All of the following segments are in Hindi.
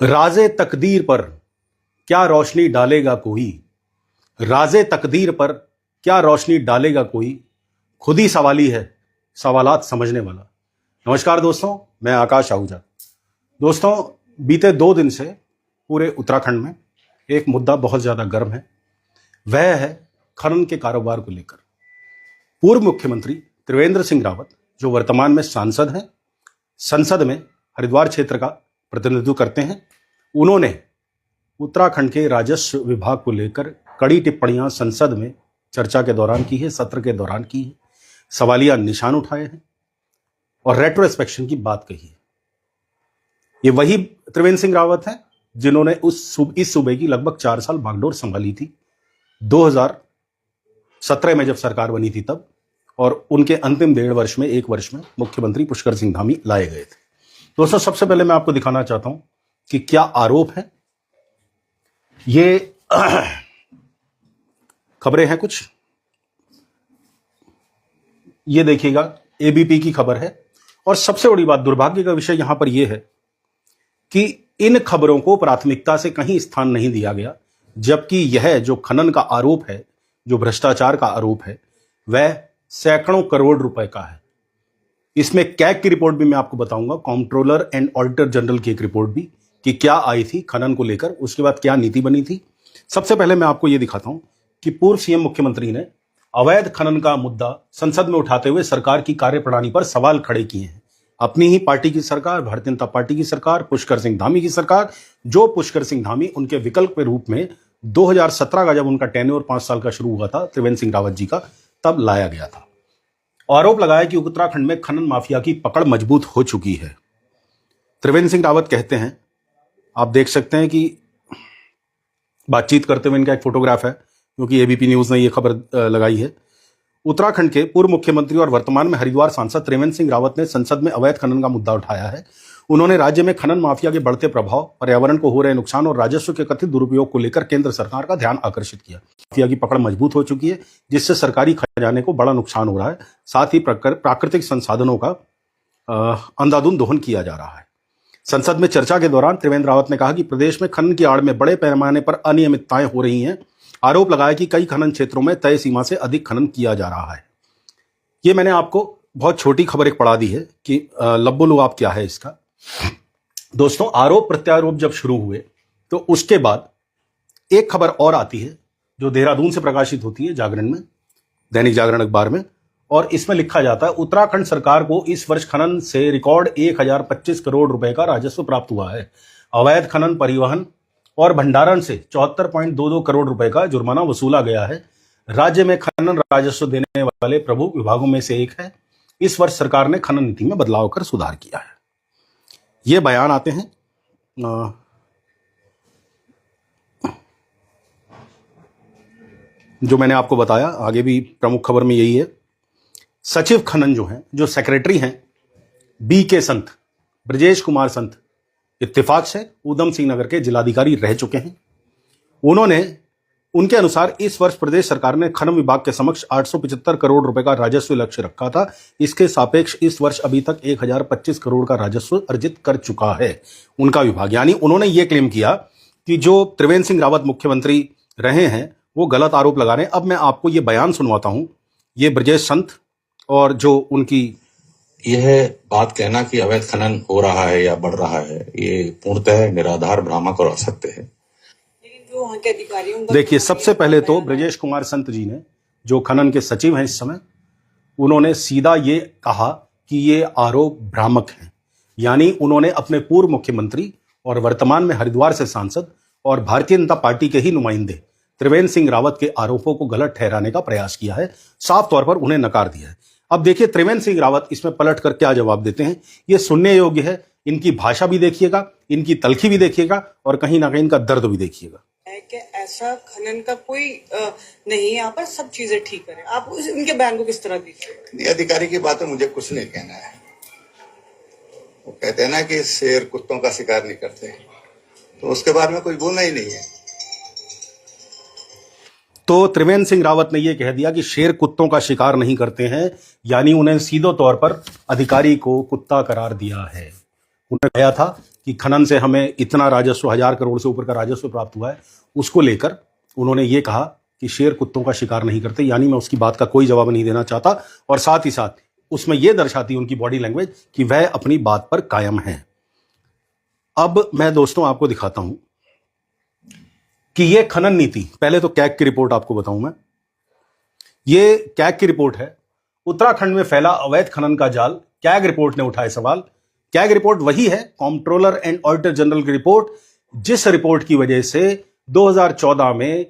राज़े तकदीर पर क्या रोशनी डालेगा कोई, राज़े तकदीर पर क्या रोशनी डालेगा कोई, खुद ही सवाली है सवालात समझने वाला। नमस्कार दोस्तों, मैं आकाश आहूजा। दोस्तों, बीते 2 दिन से पूरे उत्तराखंड में एक मुद्दा बहुत ज़्यादा गर्म है। वह है खनन के कारोबार को लेकर। पूर्व मुख्यमंत्री त्रिवेंद्र सिंह रावत, जो वर्तमान में सांसद हैं, संसद में हरिद्वार क्षेत्र का प्रतिनिधित्व करते हैं, उन्होंने उत्तराखंड के राजस्व विभाग को लेकर कड़ी टिप्पणियां संसद में चर्चा के दौरान की है, सत्र के दौरान की है, सवालिया निशान उठाए हैं और रेट्रोस्पेक्शन की बात कही है। ये वही त्रिवेंद्र सिंह रावत हैं जिन्होंने इस सूबे की लगभग 4 साल बागडोर संभाली थी 2017 में जब सरकार बनी थी तब, और उनके अंतिम 1.5 वर्ष में 1 वर्ष में मुख्यमंत्री पुष्कर सिंह धामी लाए गए थे। दोस्तों, सबसे पहले मैं आपको दिखाना चाहता हूं कि क्या आरोप है। ये खबरें हैं कुछ, ये देखिएगा, एबीपी की खबर है। और सबसे बड़ी बात, दुर्भाग्य का विषय यहां पर यह है कि इन खबरों को प्राथमिकता से कहीं स्थान नहीं दिया गया, जबकि यह जो खनन का आरोप है, जो भ्रष्टाचार का आरोप है, वह सैकड़ों करोड़ रुपए का है। इसमें कैग की रिपोर्ट भी मैं आपको बताऊंगा, कंट्रोलर एंड ऑडिटर जनरल की एक रिपोर्ट भी, कि क्या आई थी खनन को लेकर, उसके बाद क्या नीति बनी थी। सबसे पहले मैं आपको यह दिखाता हूं कि पूर्व सीएम मुख्यमंत्री ने अवैध खनन का मुद्दा संसद में उठाते हुए सरकार की कार्यप्रणाली पर सवाल खड़े किए हैं। अपनी ही पार्टी की सरकार, भारतीय जनता पार्टी की सरकार, पुष्कर सिंह धामी की सरकार, जो पुष्कर सिंह धामी उनके विकल्प के रूप में 2017 का जब उनका टेन्योर 5 साल का शुरू हुआ था त्रिवेंद्र सिंह रावत जी का, तब लाया गया था। आरोप लगाया कि उत्तराखंड में खनन माफिया की पकड़ मजबूत हो चुकी है। त्रिवेंद्र सिंह रावत कहते हैं, आप देख सकते हैं कि बातचीत करते हुए इनका एक फोटोग्राफ है, क्योंकि एबीपी न्यूज ने यह खबर लगाई है। उत्तराखंड के पूर्व मुख्यमंत्री और वर्तमान में हरिद्वार सांसद त्रिवेंद्र सिंह रावत ने संसद में अवैध खनन का मुद्दा उठाया है। उन्होंने राज्य में खनन माफिया के बढ़ते प्रभाव, पर्यावरण को हो रहे नुकसान और राजस्व के कथित दुरुपयोग को लेकर केंद्र सरकार का ध्यान आकर्षित किया। माफिया की पकड़ मजबूत हो चुकी है, जिससे सरकारी खजाने को बड़ा नुकसान हो रहा है। साथ ही प्राकृतिक संसाधनों का अंधाधुंध दोहन किया जा रहा है। संसद में चर्चा के दौरान त्रिवेंद्र रावत ने कहा कि प्रदेश में खनन की आड़ में बड़े पैमाने पर अनियमितताएं हो रही हैं। आरोप लगाया कि कई खनन क्षेत्रों में तय सीमा से अधिक खनन किया जा रहा है। ये मैंने आपको बहुत छोटी खबर एक पढ़ा दी है कि लब्बो लुआब क्या है इसका। दोस्तों, आरोप प्रत्यारोप जब शुरू हुए तो उसके बाद एक खबर और आती है जो देहरादून से प्रकाशित होती है जागरण में, दैनिक जागरण अखबार में, और इसमें लिखा जाता है, उत्तराखंड सरकार को इस वर्ष खनन से रिकॉर्ड 1025 करोड़ रुपए का राजस्व प्राप्त हुआ है। अवैध खनन, परिवहन और भंडारण से 74.22 करोड़ रुपए का जुर्माना वसूला गया है। राज्य में खनन राजस्व देने वाले प्रमुख विभागों में से एक है। इस वर्ष सरकार ने खनन नीति में बदलाव कर सुधार किया है। ये बयान आते हैं जो मैंने आपको बताया, आगे भी प्रमुख खबर में यही है। सचिव खनन जो हैं, जो सेक्रेटरी हैं, BK संत, ब्रजेश कुमार संत, इत्तेफाक से ऊधम सिंह नगर के जिलाधिकारी रह चुके हैं। उनके अनुसार इस वर्ष प्रदेश सरकार ने खनन विभाग के समक्ष 875 करोड़ रुपए का राजस्व लक्ष्य रखा था। इसके सापेक्ष इस वर्ष अभी तक 1025 करोड़ का राजस्व अर्जित कर चुका है उनका विभाग। यानी उन्होंने ये क्लेम किया कि जो त्रिवेंद्र सिंह रावत मुख्यमंत्री रहे हैं वो गलत आरोप लगा रहे हैं। अब मैं आपको ये बयान सुनवाता हूं, ये ब्रजेश संत और जो उनकी यह बात कहना कि अवैध खनन हो रहा है या बढ़ रहा है, ये पूर्णतः निराधार, भ्रामक और असत्य है। देखिए, सबसे पहले तो ब्रजेश कुमार संत जी ने, जो खनन के सचिव हैं इस समय, उन्होंने सीधा ये कहा कि ये आरोप भ्रामक हैं। यानी उन्होंने अपने पूर्व मुख्यमंत्री और वर्तमान में हरिद्वार से सांसद और भारतीय जनता पार्टी के ही नुमाइंदे त्रिवेंद्र सिंह रावत के आरोपों को गलत ठहराने का प्रयास किया है। साफ तौर पर उन्हें नकार दिया है। अब देखिए त्रिवेंद्र सिंह रावत इसमें पलट कर क्या जवाब देते हैं, ये सुनने योग्य है। इनकी भाषा भी देखिएगा, इनकी तलखी भी देखिएगा और कहीं ना कहीं इनका दर्द भी देखिएगा। कि ऐसा खनन का कोई नहीं, यहाँ पर सब चीजें ठीक करें। आप उनके बयान को किस तरह देखिए? अधिकारी की बात है, मुझे कुछ नहीं कहना है। वो कहते हैं ना कि शेर कुत्तों का शिकार नहीं करते, तो उसके बारे में कुछ बोलना ही नहीं है। तो त्रिवेंद्र सिंह रावत ने यह कह दिया कि शेर कुत्तों का शिकार नहीं करते हैं, यानी उन्हें सीधे तौर पर अधिकारी को कुत्ता करार दिया है। उन्होंने कहा था कि खनन से हमें इतना राजस्व, 1000 करोड़ से ऊपर का राजस्व प्राप्त हुआ है, उसको लेकर उन्होंने ये कहा कि शेर कुत्तों का शिकार नहीं करते, यानी मैं उसकी बात का कोई जवाब नहीं देना चाहता, और साथ ही साथ उसमें यह दर्शाती उनकी बॉडी लैंग्वेज कि वह अपनी बात पर कायम है। अब मैं दोस्तों आपको दिखाता हूं कि यह खनन नीति, पहले तो कैग की रिपोर्ट आपको बताऊं मैं। ये कैग की रिपोर्ट है, उत्तराखंड में फैला अवैध खनन का जाल, कैग रिपोर्ट ने उठाए सवाल। कैग रिपोर्ट वही है, कंट्रोलर एंड ऑडिटर जनरल की रिपोर्ट, जिस रिपोर्ट की वजह से 2014 में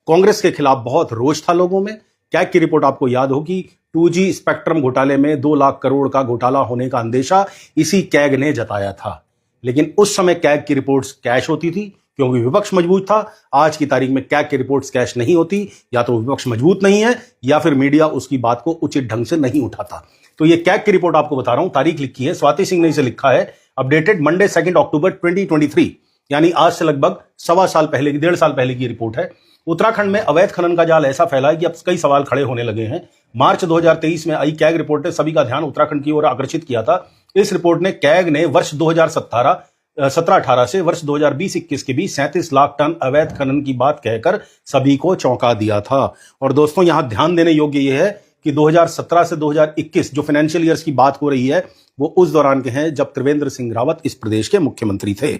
कांग्रेस के खिलाफ बहुत रोष था लोगों में। कैग की रिपोर्ट आपको याद होगी, 2G स्पेक्ट्रम घोटाले में 2 लाख करोड़ का घोटाला होने का अंदेशा इसी कैग ने जताया था। लेकिन उस समय कैग की रिपोर्ट्स कैश होती थी क्योंकि विपक्ष मजबूत था। आज की तारीख में कैग की रिपोर्ट्स कैश नहीं होती, या तो विपक्ष मजबूत नहीं है या फिर मीडिया उसकी बात को उचित ढंग से नहीं उठाता। तो ये कैग की रिपोर्ट आपको बता रहा हूं, तारीख लिखी है स्वाति सिंह ने इसे लिखा है, अपडेटेड मंडे 2 अक्टूबर 2023, यानी आज से लगभग 1.25 साल पहले की, 1.5 साल पहले की रिपोर्ट है। उत्तराखंड में अवैध खनन का जाल ऐसा फैला है कि अब कई सवाल खड़े होने लगे हैं। मार्च 2023 में आई कैग रिपोर्ट ने सभी का ध्यान उत्तराखंड की ओर आकर्षित किया था। इस रिपोर्ट ने कैग ने वर्ष 2017-18 से वर्ष 2020-21 के बीच 37 लाख टन अवैध खनन की बात कहकर सभी को चौंका दिया था। और दोस्तों यहां ध्यान देने योग्य यह है कि 2017 से 2021 जो फाइनेंशियल ईयर्स की बात हो रही है वो उस दौरान के हैं जब त्रिवेंद्र सिंह रावत इस प्रदेश के मुख्यमंत्री थे।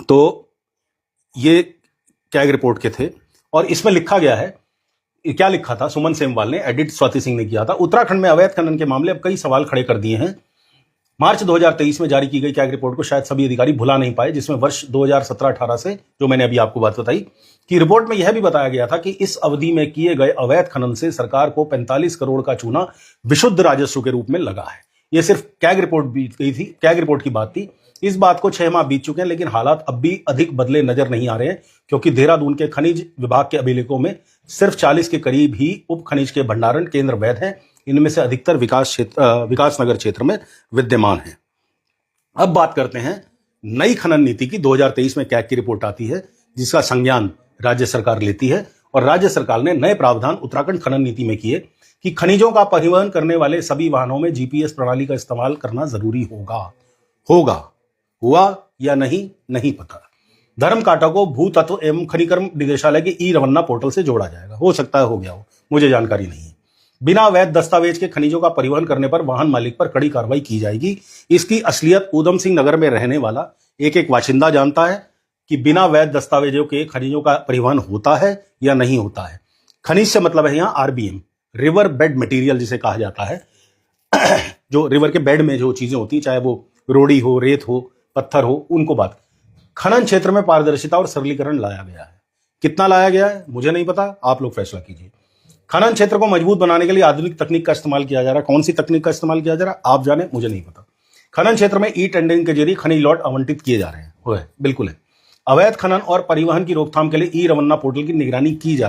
तो ये कैग रिपोर्ट के थे और इसमें लिखा गया है, क्या लिखा था, सुमन सेमवाल ने, एडिट स्वाति सिंह ने किया था। उत्तराखंड में अवैध खनन के मामले अब कई सवाल खड़े कर दिए हैं। मार्च 2023 में जारी की गई कैग रिपोर्ट को शायद सभी अधिकारी भुला नहीं पाए, जिसमें वर्ष 2017-18 से, जो मैंने अभी आपको बात बताई, कि रिपोर्ट में यह भी बताया गया था कि इस अवधि में किए गए अवैध खनन से सरकार को 45 करोड़ का चूना विशुद्ध राजस्व के रूप में लगा है। यह सिर्फ कैग रिपोर्ट बीत गई थी, कैग रिपोर्ट की बात थी। इस बात को 6 माह बीत चुके हैं, लेकिन हालात अब भी अधिक बदले नजर नहीं आ रहे हैं, क्योंकि देहरादून के खनिज विभाग के अभिलेखों में सिर्फ 40 के करीब ही उप खनिज के भंडारण केंद्र वैध हैं। इनमें से अधिकतर विकास नगर क्षेत्र में विद्यमान है। अब बात करते हैं नई खनन नीति की। 2023 में कैग की रिपोर्ट आती है, जिसका संज्ञान राज्य सरकार लेती है, और राज्य सरकार ने नए प्रावधान उत्तराखंड खनन नीति में किए कि खनिजों का परिवहन करने वाले सभी वाहनों में जीपीएस प्रणाली का इस्तेमाल करना जरूरी होगा। हुआ या नहीं पता। धर्म कांटा को भूतत्व एवं खनिकर्म निदेशालय के ई रवन्ना पोर्टल से जोड़ा जाएगा। हो सकता है हो गया हो, मुझे जानकारी नहीं है। बिना वैध दस्तावेज के खनिजों का परिवहन करने पर वाहन मालिक पर कड़ी कार्रवाई की जाएगी। इसकी असलियत ऊधम सिंह नगर में रहने वाला एक वाशिंदा जानता है कि बिना वैध दस्तावेजों के खनिजों का परिवहन होता है या नहीं होता है। खनिज से मतलब है यहाँ आरबीएम, रिवर बेड मटेरियल जिसे कहा जाता है। जो रिवर के बेड में जो चीजें होती हैं, चाहे वो रोड़ी हो, रेत हो, पत्थर हो, उनको बात। खनन क्षेत्र में पारदर्शिता और सरलीकरण लाया गया है। कितना लाया गया है मुझे नहीं पता, आप लोग फैसला कीजिए। खनन क्षेत्र को मजबूत बनाने के लिए आधुनिक तकनीक का इस्तेमाल किया जा रहा है। कौन सी तकनीक का इस्तेमाल किया जा रहा है आप जाने, मुझे नहीं पता। खनन क्षेत्र में ई टेंडरिंग के जरिए खनिज लॉट आवंटित किए जा रहे हैं, वो है, बिल्कुल है। अवैध खनन और परिवहन की रोकथाम के लिए ई रवन्ना पोर्टल की निगरानी की जा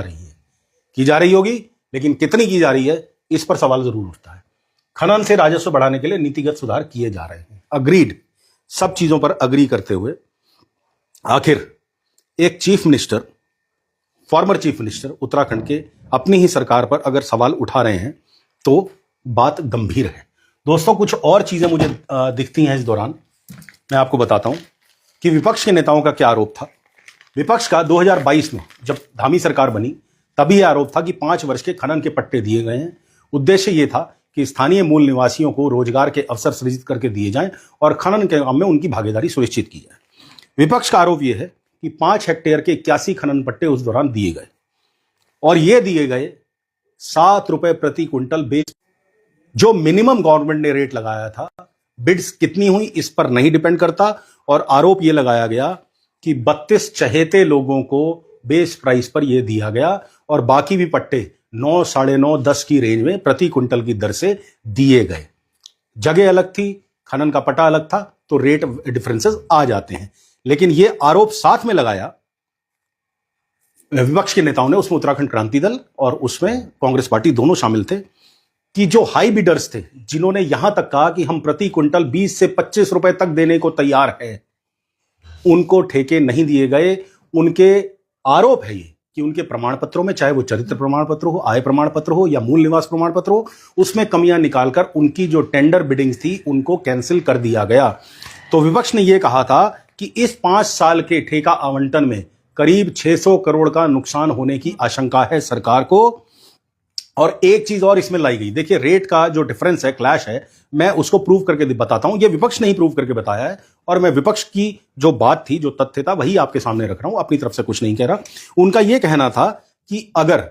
रही होगी, लेकिन कितनी की जा रही है इस पर सवाल जरूर उठता है। खनन से राजस्व बढ़ाने के लिए नीतिगत सुधार किए जा रहे हैं। अग्रीड, सब चीजों पर अग्री करते हुए आखिर एक chief minister, former chief minister Uttarakhand के अपनी ही सरकार पर अगर सवाल उठा रहे हैं तो बात गंभीर है। दोस्तों कुछ और चीजें मुझे दिखती हैं इस दौरान, मैं आपको बताता हूं कि विपक्ष के नेताओं का क्या आरोप था। विपक्ष का 2022 में जब धामी सरकार बनी तभी यह आरोप था कि 5 वर्ष के खनन के पट्टे दिए गए हैं। उद्देश्य यह था कि स्थानीय मूल निवासियों को रोजगार के अवसर सृजित करके दिए जाएं और खनन के काम में उनकी भागीदारी सुनिश्चित की जाए। विपक्ष का आरोप यह है कि 5 हेक्टेयर के 81 खनन पट्टे उस दौरान दिए गए, और ये दिए गए 7 रुपए प्रति क्विंटल बेस, जो मिनिमम गवर्नमेंट ने रेट लगाया था। बिड्स कितनी हुई इस पर नहीं डिपेंड करता, और आरोप यह लगाया गया कि 32 चहेते लोगों को बेस प्राइस पर यह दिया गया, और बाकी भी पट्टे 9, 9.5, 10 की रेंज में प्रति क्विंटल की दर से दिए गए। जगह अलग थी, खनन का पट्टा अलग था, तो रेट डिफरेंसेस आ जाते हैं। लेकिन यह आरोप साथ में लगाया विपक्ष के नेताओं ने, उसमें उत्तराखंड क्रांति दल और उसमें कांग्रेस पार्टी दोनों शामिल थे, कि जो हाई बिडर्स थे, जिन्होंने यहां तक कहा कि हम प्रति क्विंटल 20 से 25 रुपए तक देने को तैयार हैं, उनको ठेके नहीं दिए गए। उनके आरोप है ये कि उनके प्रमाण पत्रों में, चाहे वो चरित्र प्रमाण पत्र हो, आय प्रमाण पत्र हो या मूल निवास प्रमाण पत्र हो, उसमें कमियां निकालकर उनकी जो टेंडर बिडिंग्स थी उनको कैंसिल कर दिया गया। तो विपक्ष ने यह कहा था कि इस 5 साल के ठेका आवंटन में करीब 600 करोड़ का नुकसान होने की आशंका है सरकार को। और एक चीज और इसमें लाई गई, देखिए रेट का जो डिफरेंस है, क्लैश है, मैं उसको प्रूव करके बताता हूं। ये विपक्ष ने ही प्रूव करके बताया है और मैं विपक्ष की जो बात थी, जो तथ्य था, वही आपके सामने रख रहा हूं, अपनी तरफ से कुछ नहीं कह रहा। उनका यह कहना था कि अगर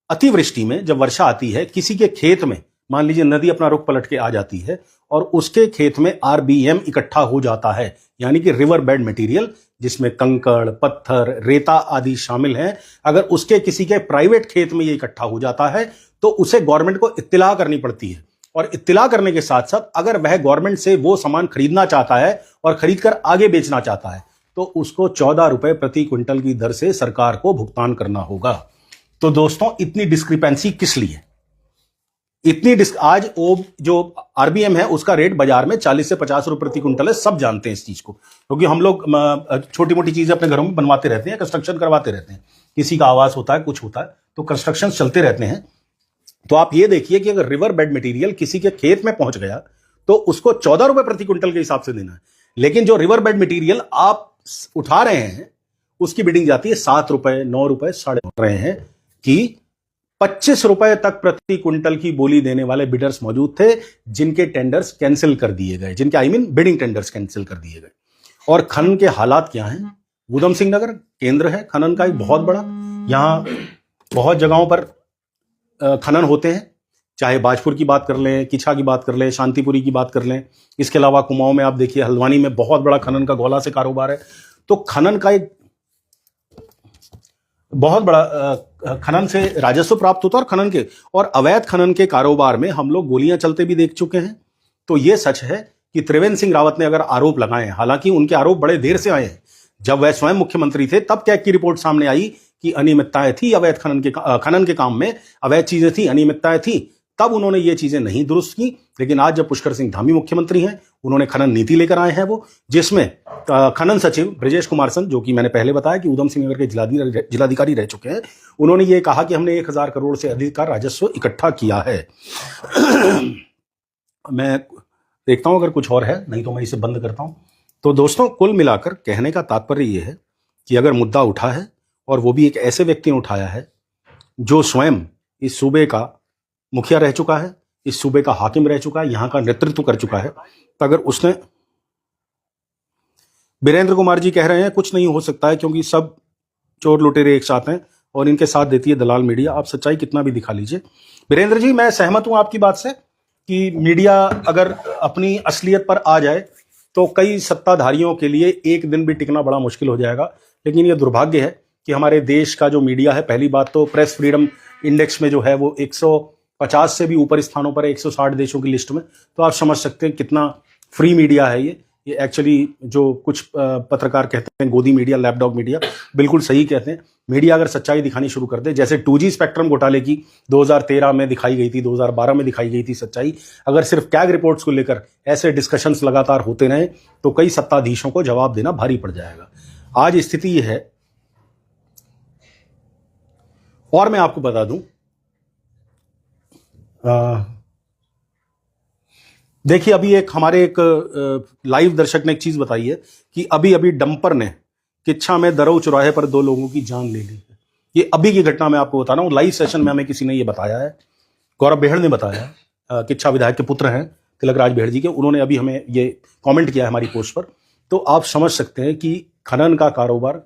अतिवृष्टि में जब वर्षा आती है, किसी के खेत में मान लीजिए नदी अपना रुख पलट के आ जाती है और उसके खेत में आरबीएम इकट्ठा हो जाता है, यानी कि रिवर बेड मटेरियल, जिसमें कंकड़, पत्थर, रेता आदि शामिल हैं, अगर उसके किसी के प्राइवेट खेत में ये इकट्ठा हो जाता है तो उसे गवर्नमेंट को इत्तिला करनी पड़ती है। और इत्तिला करने के साथ साथ अगर वह गवर्नमेंट से वो सामान खरीदना चाहता है और खरीदकर आगे बेचना चाहता है तो उसको 14 रुपए प्रति क्विंटल की दर से सरकार को भुगतान करना होगा। तो दोस्तों, इतनी डिस्क्रिपेंसी किस लिए? आज वो जो आरबीएम है उसका रेट बाजार में 40 से 50 रुपए प्रति क्विंटल है। सब जानते हैं इस चीज को, क्योंकि हम लोग छोटी मोटी चीजें अपने घरों में बनवाते रहते हैं, कंस्ट्रक्शन करवाते रहते हैं, किसी का आवास होता है, कुछ होता है, तो कंस्ट्रक्शन चलते रहते हैं। तो आप ये देखिए कि अगर रिवर बेड मटेरियल किसी के खेत में पहुंच गया तो उसको 14 रुपए प्रति क्विंटल के हिसाब से देना है। लेकिन जो रिवर बेड मटेरियल आप उठा रहे हैं उसकी बिडिंग जाती है 7 रुपए, 9 रुपए, 9.5 रहे हैं कि 25 रुपए तक प्रति क्विंटल की बोली देने वाले बिडर्स मौजूद थे, जिनके टेंडर्स कैंसिल कर दिए गए, जिनके बिडिंग टेंडर्स कैंसिल कर दिए गए। और खनन के हालात क्या हैं? ऊधम सिंह नगर केंद्र है खनन का एक बहुत बड़ा, यहां बहुत जगहों पर खनन होते हैं, चाहे बाजपुर की बात कर लें, किछा की बात कर लें, शांतिपुरी की बात कर लें। इसके अलावा कुमाऊं में आप देखिए, हल्द्वानी में बहुत बड़ा खनन का गोला से कारोबार है। तो खनन का एक बहुत बड़ा खनन से राजस्व प्राप्त होता है और खनन के और अवैध खनन के कारोबार में हम लोग गोलियां चलते भी देख चुके हैं। तो यह सच है कि त्रिवेंद्र सिंह रावत ने अगर आरोप लगाए, हालांकि उनके आरोप बड़े देर से आए हैं, जब वह स्वयं मुख्यमंत्री थे तब कैग की रिपोर्ट सामने आई कि अनियमितताएं थी, अवैध खनन के काम में अवैध चीजें थी, अनियमितताएं थी, तब उन्होंने ये चीजें नहीं दुरुस्त की। लेकिन आज जब पुष्कर सिंह धामी मुख्यमंत्री हैं, उन्होंने खनन नीति लेकर आए हैं वो, जिसमें खनन सचिव ब्रजेश कुमार सन, जो कि मैंने पहले बताया कि ऊधम सिंह नगर के जिलाधिकारी रह चुके हैं, उन्होंने ये कहा कि हमने 1000 करोड़ से अधिक का राजस्व इकट्ठा किया है। मैं देखता हूं अगर कुछ और है, नहीं तो मैं इसे बंद करता हूं। तो दोस्तों, कुल मिलाकर कहने का तात्पर्य यह है कि अगर मुद्दा उठा है और वो भी एक ऐसे व्यक्ति ने उठाया है जो स्वयं इस सूबे का मुखिया रह चुका है, इस सूबे का हाकिम रह चुका है, यहां का नेतृत्व कर चुका है, तो अगर उसने, वीरेंद्र कुमार जी कह रहे हैं कुछ नहीं हो सकता है क्योंकि सब चोर लुटेरे एक साथ हैं और इनके साथ देती है दलाल मीडिया। आप सच्चाई कितना भी दिखा लीजिए। वीरेंद्र जी, मैं सहमत हूं आपकी बात से कि मीडिया अगर अपनी असलियत पर आ जाए तो कई सत्ताधारियों के लिए एक दिन भी टिकना बड़ा मुश्किल हो जाएगा। लेकिन यह दुर्भाग्य है कि हमारे देश का जो मीडिया है, पहली बात तो प्रेस फ्रीडम इंडेक्स में जो है वो 150 से भी ऊपर स्थानों पर है, 160 देशों की लिस्ट में। तो आप समझ सकते हैं कितना फ्री मीडिया है ये एक्चुअली जो कुछ पत्रकार कहते हैं गोदी मीडिया, लैपडॉग मीडिया, बिल्कुल सही कहते हैं। मीडिया अगर सच्चाई दिखानी शुरू कर दे, जैसे 2G स्पेक्ट्रम घोटाले की 2013 में दिखाई गई थी, 2012 में दिखाई गई थी सच्चाई, अगर सिर्फ कैग रिपोर्ट्स को लेकर ऐसे डिस्कशंस लगातार होते रहे तो कई सत्ताधीशों को जवाब देना भारी पड़ जाएगा। आज स्थिति यह है। और मैं आपको बता दूं, देखिए अभी हमारे एक लाइव दर्शक ने एक चीज बताई है कि अभी डंपर ने किच्छा में दरऊ चौराहे पर 2 लोगों की जान ले ली है। ये अभी की घटना मैं आपको बता रहा हूं, लाइव सेशन में हमें किसी ने ये बताया है, गौरव बेहड़ ने बताया है, किच्छा विधायक के पुत्र हैं तिलकराज बेहड़ जी के, उन्होंने अभी हमें ये कमेंट किया है हमारी पोस्ट पर। तो आप समझ सकते हैं कि खनन का कारोबार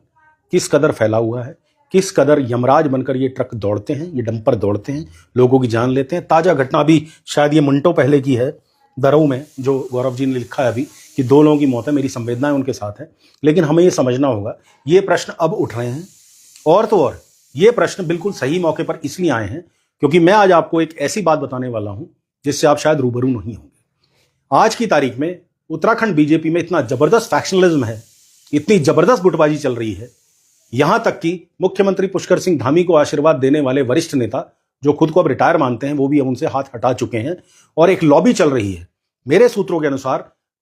किस कदर फैला हुआ है, किस कदर यमराज बनकर ये ट्रक दौड़ते हैं, ये डंपर दौड़ते हैं, लोगों की जान लेते हैं। ताजा घटना अभी शायद ये मिनटों पहले की है, दरऊ में, जो गौरव जी ने लिखा है अभी कि 2 लोगों की मौत है, मेरी संवेदनाएं उनके साथ है। लेकिन हमें ये समझना होगा, ये प्रश्न अब उठ रहे हैं और तो और ये प्रश्न बिल्कुल सही मौके पर इसलिए आए हैं क्योंकि मैं आज आपको एक ऐसी बात बताने वाला हूं जिससे आप शायद रूबरू नहीं होंगे। आज की तारीख में उत्तराखंड बीजेपी में इतना जबरदस्त फैक्शनलिज्म है, इतनी जबरदस्त गुटबाजी चल रही है, यहां तक कि मुख्यमंत्री पुष्कर सिंह धामी को आशीर्वाद देने वाले वरिष्ठ नेता जो खुद को अब रिटायर मानते हैं, वो भी अब उनसे हाथ हटा चुके हैं और एक लॉबी चल रही है। मेरे सूत्रों के अनुसार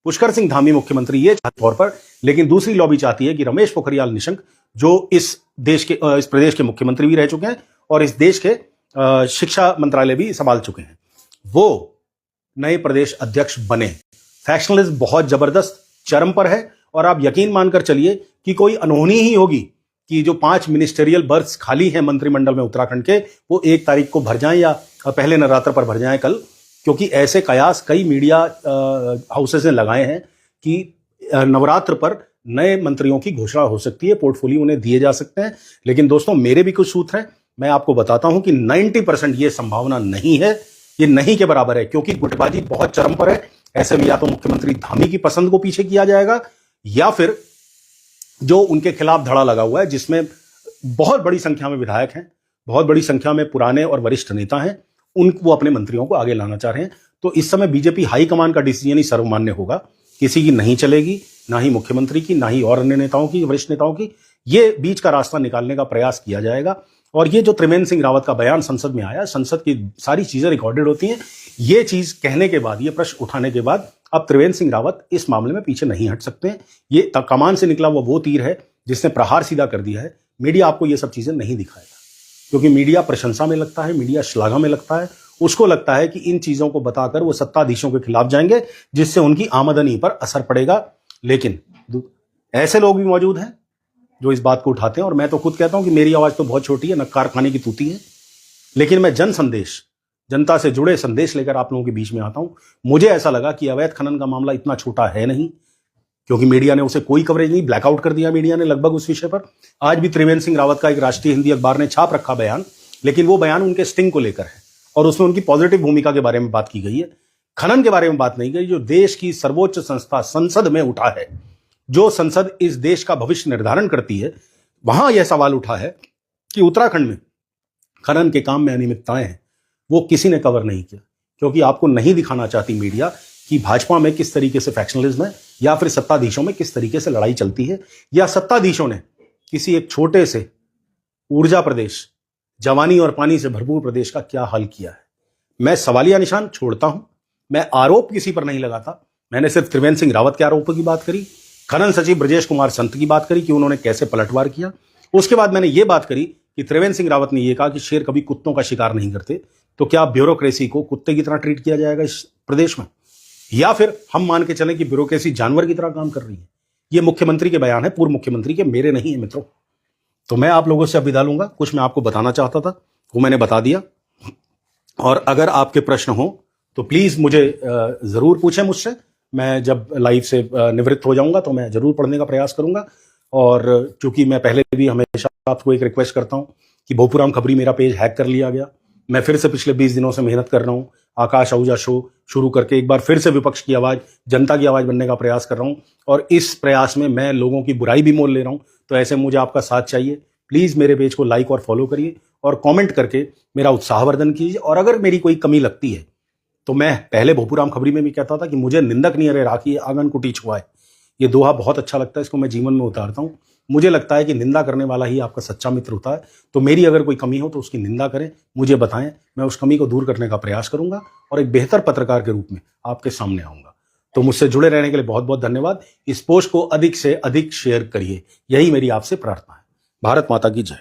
पुष्कर सिंह धामी मुख्यमंत्री ये चाहते तौर पर, लेकिन दूसरी लॉबी चाहती है कि रमेश पोखरियाल निशंक, जो इस प्रदेश के मुख्यमंत्री भी रह चुके हैं और इस देश के शिक्षा मंत्रालय भी संभाल चुके हैं, वो नए प्रदेश अध्यक्ष बने। फैक्शनलिज्म बहुत जबरदस्त चरम पर है। और आप यकीन मानकर चलिए कि कोई अनहोनी ही होगी कि जो 5 मिनिस्टेरियल बर्थ्स खाली हैं मंत्रिमंडल में उत्तराखंड के, वो 1 तारीख को भर जाएं या पहले नवरात्र पर भर जाएं कल, क्योंकि ऐसे कयास कई मीडिया हाउसेस ने लगाए हैं कि नवरात्र पर नए मंत्रियों की घोषणा हो सकती है, पोर्टफोलियो उन्हें दिए जा सकते हैं। लेकिन दोस्तों, मेरे भी कुछ सूत्र हैं, मैं आपको बताता हूं कि 90% ये संभावना नहीं है, ये नहीं के बराबर है, क्योंकि गुटबाजी बहुत चरम पर है। ऐसे में या तो मुख्यमंत्री धामी की पसंद को पीछे किया जाएगा, या फिर जो उनके खिलाफ धड़ा लगा हुआ है, जिसमें बहुत बड़ी संख्या में विधायक हैं, बहुत बड़ी संख्या में पुराने और वरिष्ठ नेता हैं, वो अपने मंत्रियों को आगे लाना चाह रहे हैं। तो इस समय बीजेपी हाईकमान का डिसीजन ही सर्वमान्य होगा, किसी की नहीं चलेगी, ना ही मुख्यमंत्री की, ना ही और अन्य नेताओं की, वरिष्ठ नेताओं की। ये बीच का रास्ता निकालने का प्रयास किया जाएगा। और ये जो त्रिवेंद्र सिंह रावत का बयान संसद में आया, संसद की सारी चीजें रिकॉर्डेड होती हैं। ये चीज कहने के बाद, ये प्रश्न उठाने के बाद, अब त्रिवेंद्र सिंह रावत इस मामले में पीछे नहीं हट सकते हैं। ये कमान से निकला वो तीर है जिसने प्रहार सीधा कर दिया है। मीडिया आपको ये सब चीजें नहीं दिखाएगा, क्योंकि मीडिया प्रशंसा में लगता है, मीडिया श्लाघा में लगता है। उसको लगता है कि इन चीजों को बताकर वो सत्ताधीशों के खिलाफ जाएंगे, जिससे उनकी आमदनी पर असर पड़ेगा। लेकिन ऐसे लोग भी मौजूद हैं जो इस बात को उठाते हैं, और मैं तो खुद कहता हूं कि मेरी आवाज तो बहुत छोटी है, न कारखाने की तूती है, लेकिन मैं जनता से जुड़े संदेश लेकर आप लोगों के बीच में आता हूं। मुझे ऐसा लगा कि अवैध खनन का मामला इतना छोटा है नहीं, क्योंकि मीडिया ने उसे कोई कवरेज नहीं, ब्लैकआउट कर दिया मीडिया ने लगभग उस विषय पर। आज भी त्रिवेंद्र सिंह रावत का एक राष्ट्रीय हिंदी अखबार ने छाप रखा बयान, लेकिन वो बयान उनके स्टिंग को लेकर है, और उसमें उनकी पॉजिटिव भूमिका के बारे में बात की गई है, खनन के बारे में बात नहीं गई। जो देश की सर्वोच्च संस्था संसद में उठा है, जो संसद इस देश का भविष्य निर्धारण करती है, वहां यह सवाल उठा है कि उत्तराखंड में खनन के काम में अनियमितताएं हैं, वो किसी ने कवर नहीं किया, क्योंकि आपको नहीं दिखाना चाहती मीडिया कि भाजपा में किस तरीके से फैक्शनलिज्म है, या फिर सत्ताधीशों में किस तरीके से लड़ाई चलती है, या सत्ताधीशों ने किसी एक छोटे से ऊर्जा प्रदेश, जवानी और पानी से भरपूर प्रदेश का क्या हाल किया है। मैं सवालिया निशान छोड़ता हूं, मैं आरोप किसी पर नहीं लगाता। मैंने सिर्फ त्रिवेंद्र सिंह रावत के आरोपों की बात करी, खनन सचिव ब्रजेश कुमार संत की बात करी कि उन्होंने कैसे पलटवार किया। उसके बाद मैंने ये बात करी कि त्रिवेंद्र सिंह रावत ने यह कहा कि शेर कभी कुत्तों का शिकार नहीं करते, तो क्या ब्यूरोक्रेसी को कुत्ते की तरह ट्रीट किया जाएगा इस प्रदेश में, या फिर हम मान के चलें कि ब्यूरोक्रेसी जानवर की तरह काम कर रही है। ये मुख्यमंत्री के बयान है, पूर्व मुख्यमंत्री के, मेरे नहीं है मित्रों। तो मैं आप लोगों से अब विदा लूंगा। कुछ मैं आपको बताना चाहता था वो मैंने बता दिया, और अगर आपके प्रश्न हो तो प्लीज मुझे जरूर पूछें मुझसे। मैं जब लाइव से निवृत्त हो जाऊंगा तो मैं जरूर पढ़ने का प्रयास करूंगा। और चूंकि मैं पहले भी हमेशा आपको एक रिक्वेस्ट करता हूं कि भोपूराम खबरी मेरा पेज हैक कर लिया गया, मैं फिर से पिछले 20 दिनों से मेहनत कर रहा हूं, आकाश आहूजा शो शुरू करके एक बार फिर से विपक्ष की आवाज, जनता की आवाज बनने का प्रयास कर रहा हूं, और इस प्रयास में मैं लोगों की बुराई भी मोल ले रहा हूं। तो ऐसे मुझे आपका साथ चाहिए। प्लीज मेरे पेज को लाइक और फॉलो करिए, और कमेंट करके मेरा उत्साहवर्धन कीजिए। और अगर मेरी कोई कमी लगती है, तो मैं पहले भोपूराम खबरी में भी कहता था कि मुझे निंदक नहीं अरे राखी आंगन कुटी छुआए, ये दोहा बहुत अच्छा लगता है, इसको मैं जीवन में उतारता हूं। मुझे लगता है कि निंदा करने वाला ही आपका सच्चा मित्र होता है। तो मेरी अगर कोई कमी हो तो उसकी निंदा करें, मुझे बताएं, मैं उस कमी को दूर करने का प्रयास करूंगा, और एक बेहतर पत्रकार के रूप में आपके सामने आऊंगा। तो मुझसे जुड़े रहने के लिए बहुत बहुत धन्यवाद। इस पोस्ट को अधिक से अधिक शेयर करिए, यही मेरी आपसे प्रार्थना है। भारत माता की जय।